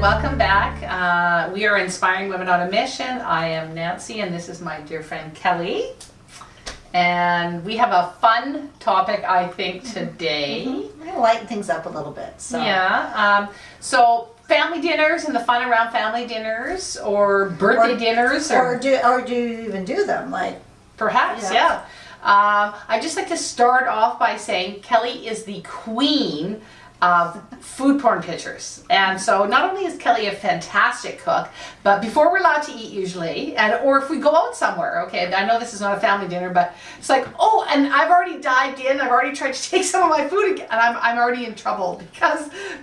welcome back. We are Inspiring Women on a Mission. I am Nancy, and this is my dear friend Kelly. And we have a fun topic, I think, today. We're going to lighten things up a little bit. So family dinners and the fun around family dinners, or birthday dinners, or do you even do them? Like, perhaps, yeah. I'd just like to start off by saying Kelly is the queen of food porn pictures. And so not only is Kelly a fantastic cook, but before we're allowed to eat usually, or if we go out somewhere, okay, I know this is not a family dinner, but it's like, oh, and I've already dived in, I've already tried to take some of my food again, and I'm already in trouble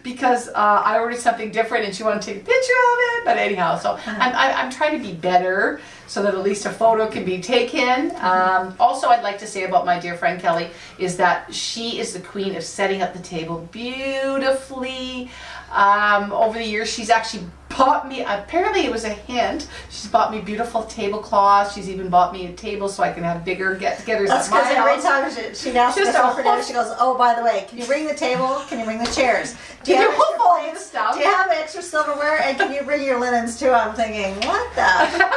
because I ordered something different and she wanted to take a picture of it, but anyhow, so I'm trying to be better so that at least a photo can be taken. Also, I'd like to say about my dear friend Kelly is that she is the queen of setting up the table beautifully. Over the years, she's actually bought me, apparently it was a hint, she's bought me beautiful tablecloths. She's even bought me a table so I can have bigger get-togethers that's at my because every house. time she'd ask me for dinner, she goes, oh, by the way, can you bring the table? Can you bring the chairs? Do you have all this stuff? Do you have extra silverware? And can you bring your linens too? I'm thinking, what the?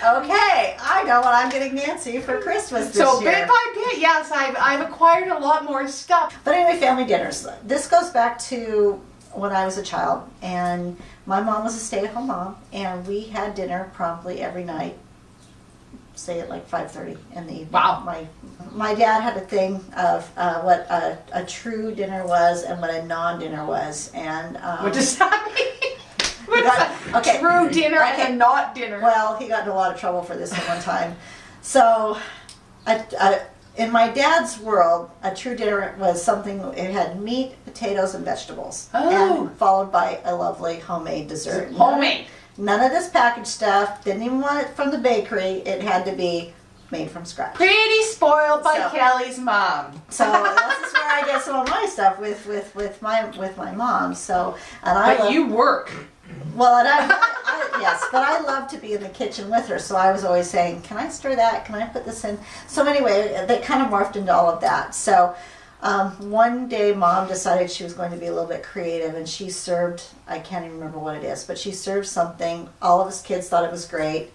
Okay, I know what I'm getting Nancy for Christmas this year. So bit by bit, yes, I've acquired a lot more stuff. But anyway, family dinners. This goes back to when I was a child, and my mom was a stay-at-home mom, and we had dinner promptly every night, say at like 5:30 in the evening. Wow. My dad had a thing of what a true dinner was and what a non-dinner was, and What does that mean? What is that? Okay. True dinner and not dinner. well, he got in a lot of trouble for this at one time. So, in my dad's world, a true dinner was something, it had meat, potatoes, and vegetables. Oh. And followed by a lovely homemade dessert. Homemade. None of this packaged stuff. Didn't even want it from the bakery. It had to be made from scratch. Pretty spoiled by So- Kelly's mom. So this is where I get some of my stuff with my mom. So, and But you work. Well, and yes, but I love to be in the kitchen with her, so I was always saying, can I stir that? Can I put this in? So anyway, they kind of morphed into all of that. So one day Mom decided she was going to be a little bit creative, and she served, I can't even remember what it is, but she served something. All of us kids thought it was great.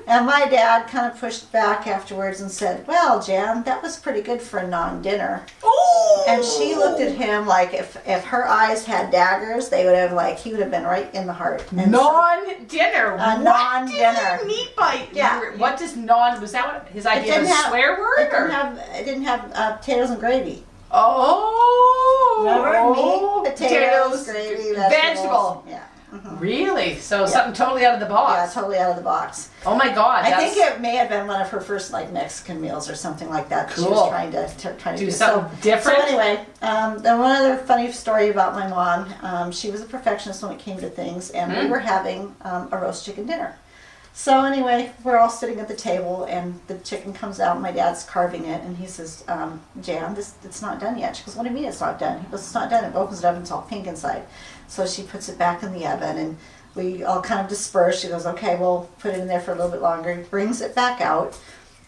And my dad kind of pushed back afterwards and said, well, Jan, that was pretty good for a non-dinner. Ooh. And she looked at him like if her eyes had daggers, they would have he would have been right in the heart. And Non-dinner. non-dinner. What did he mean by? Yeah. What does non? Was that what his idea of a swear word? It didn't have potatoes and gravy. Oh. Remember? Meat, potatoes, gravy, vegetable. Yeah. Really? So something totally out of the box. Yeah, totally out of the box. Oh my God! I think it may have been one of her first Mexican meals or something like that. Cool. She was trying to do something different. So anyway, then one other funny story about my mom. She was a perfectionist when it came to things, and we were having a roast chicken dinner. So anyway, we're all sitting at the table, and the chicken comes out, and my dad's carving it, and he says, Jan, it's not done yet. She goes, what do you mean it's not done? He goes, it's not done. It opens it up, and it's all pink inside. So she puts it back in the oven, and we all kind of disperse. She goes, okay, we'll put it in there for a little bit longer. Brings it back out.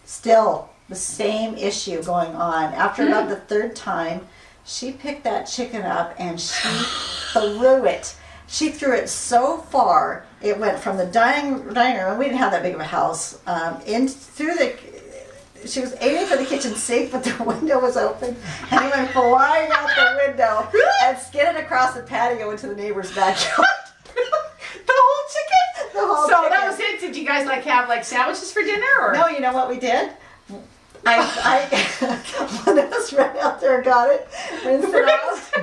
Still the same issue going on. After about the third time, she picked that chicken up, and she threw it. She threw it so far, it went from the dining room, and we didn't have that big of a house, she was aiming for the kitchen sink, but the window was open, and it went flying out the window and skidded across the patio into the neighbor's backyard. The whole chicken? The whole so chicken. that was it. Did you guys have sandwiches for dinner, or? No, you know what we did? One of us ran out there and got it, rinsed it off,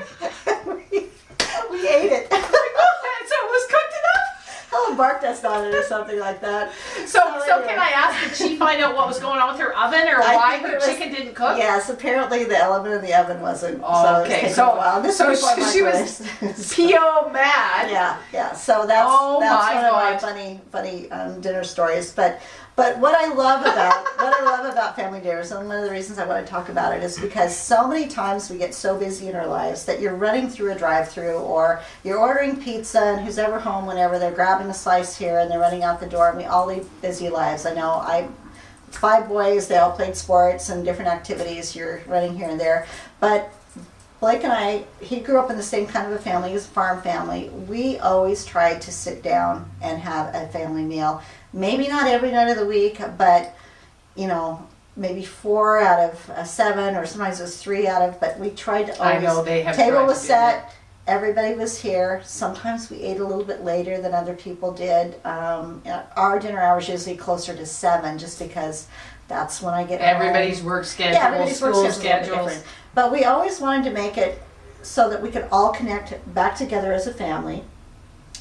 we ate it. So it was cooked enough? Oh, bark dust on it or something like that. So can I ask, did she find out what was going on with her oven, or why her chicken didn't cook? Yes, apparently the element in the oven wasn't. Okay, so she was P.O. mad. Yeah. So that's one of my funny dinner stories. But what I love about family dinners, and one of the reasons I want to talk about it, is because so many times we get so busy in our lives that you're running through a drive-through, or you're ordering pizza, and who's ever home whenever, they're grabbing a slice here and they're running out the door, and we all lead busy lives. I know 5 boys, they all played sports and different activities, you're running here and there, but Blake and I, he grew up in the same kind of a family, as a farm family. We always tried to sit down and have a family meal. Maybe not every night of the week, but, you know, maybe 4 out of 7, or sometimes it was 3 out of, but we tried to always. I know they have Table tried was to do set, everybody was here. Sometimes we ate a little bit later than other people did. Our dinner hour is usually closer to 7, just because that's when I get home. Everybody's work schedule, Yeah, everybody's work school schedule's a little bit schedules. different. But we always wanted to make it so that we could all connect back together as a family,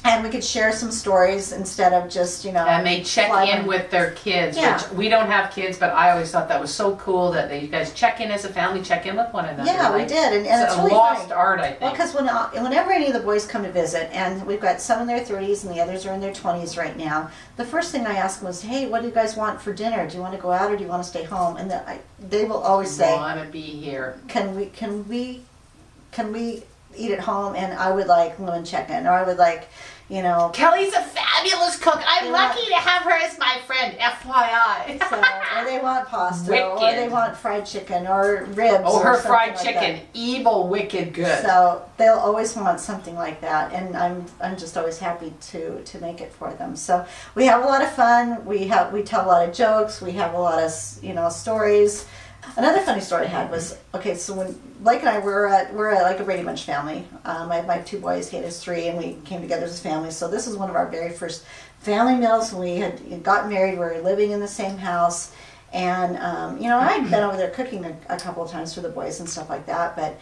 and we could share some stories instead of just, you know. And they check fly in by. with their kids, Yeah. which we don't have kids, but I always thought that was so cool that you guys check in as a family, check in with one another. Yeah, we Like, did, and it's a really lost funny. art, I Well, think. because whenever any of the boys come to visit, and we've got some in their 30s and the others are in their 20s right now, the first thing I ask them was, hey, what do you guys want for dinner? Do you want to go out or do you want to stay home? And they will always say, Want to be here. can we eat at home? And I would like lemon chicken, or I would like, you know, Kelly's a fabulous cook. I'm Yeah. lucky to have her as my friend. FYI. so, or they want pasta, or Wicked. they want fried chicken, or ribs. Oh, or her something fried like chicken, that. evil, wicked good. So they'll always want something like that, and I'm just always happy to make it for them. So we have a lot of fun. We tell a lot of jokes. We have a lot of stories. Another funny story I had was, okay, so when Blake and I we're like a Brady Bunch family. I have my 2 boys, he had his 3, and we came together as a family. So this is one of our very first family meals. We had gotten married. We were living in the same house, and I'd been over there cooking a couple of times for the boys and stuff like that. But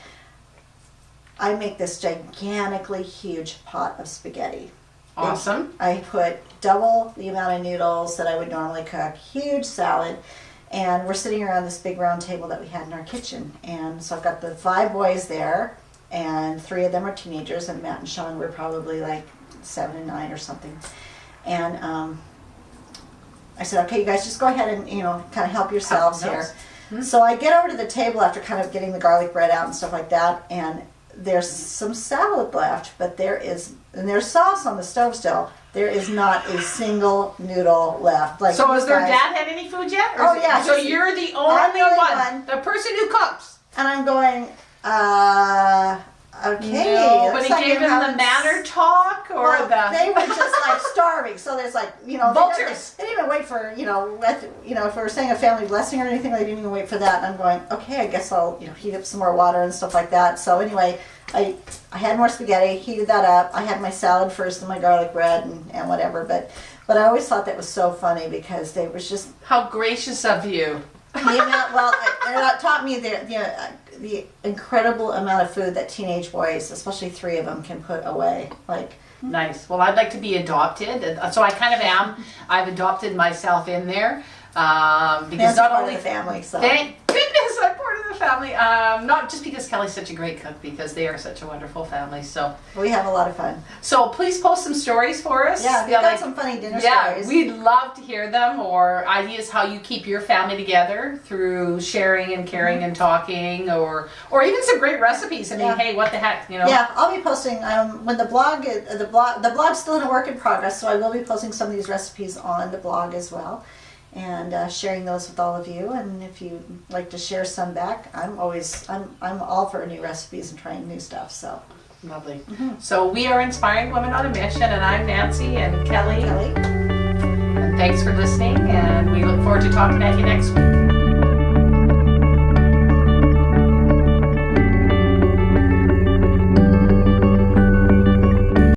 I make this gigantically huge pot of spaghetti. Awesome. I put double the amount of noodles that I would normally cook, huge salad, and we're sitting around this big round table that we had in our kitchen. And so I've got the 5 boys there, and 3 of them are teenagers, and Matt and Sean were probably like 7 and 9 or something. And I said, okay, you guys just go ahead and, kind of help yourselves Help here. themselves. Hmm. So I get over to the table after kind of getting the garlic bread out and stuff like that, and there's some salad left, but there's sauce on the stove still. There is not a single noodle left. Like, So these has their guys- dad had any food yet? Oh, yeah, So he's- you're the I'm only the only one. one. The person who cooks. And I'm going, okay. Nobody looks like gave I'm him the having manner talk or well, the. they were just like starving. So there's like, Vultures. They didn't even wait for, if we were saying a family blessing or anything, they didn't even wait for that. And I'm going, okay, I guess I'll, heat up some more water and stuff like that. So anyway, I had more spaghetti, heated that up. I had my salad first and my garlic bread and whatever. But I always thought that was so funny because they was just, How gracious of you. it taught me the incredible amount of food that teenage boys, especially 3 of them, can put away. Like, Nice. Well, I'd like to be adopted. So I kind of am. I've adopted myself in there. Because that's not part only of the family. So Thank goodness I'm part of the family. Not just because Kelly's such a great cook, because they are such a wonderful family. So we have a lot of fun. please post some stories for us. Yeah, we've got some funny dinner stories. We'd love to hear them, or ideas how you keep your family together through sharing and caring and talking, or even some great recipes. I mean, Yeah. hey, what the heck, Yeah, I'll be posting when the blog's still in a work in progress, so I will be posting some of these recipes on the blog as well, and sharing those with all of you. And if you'd like to share some back, I'm all for new recipes and trying new stuff. So Lovely. So we are Inspiring Women on a Mission, and I'm Nancy and Kelly. Kelly. And thanks for listening, and we look forward to talking at you next week.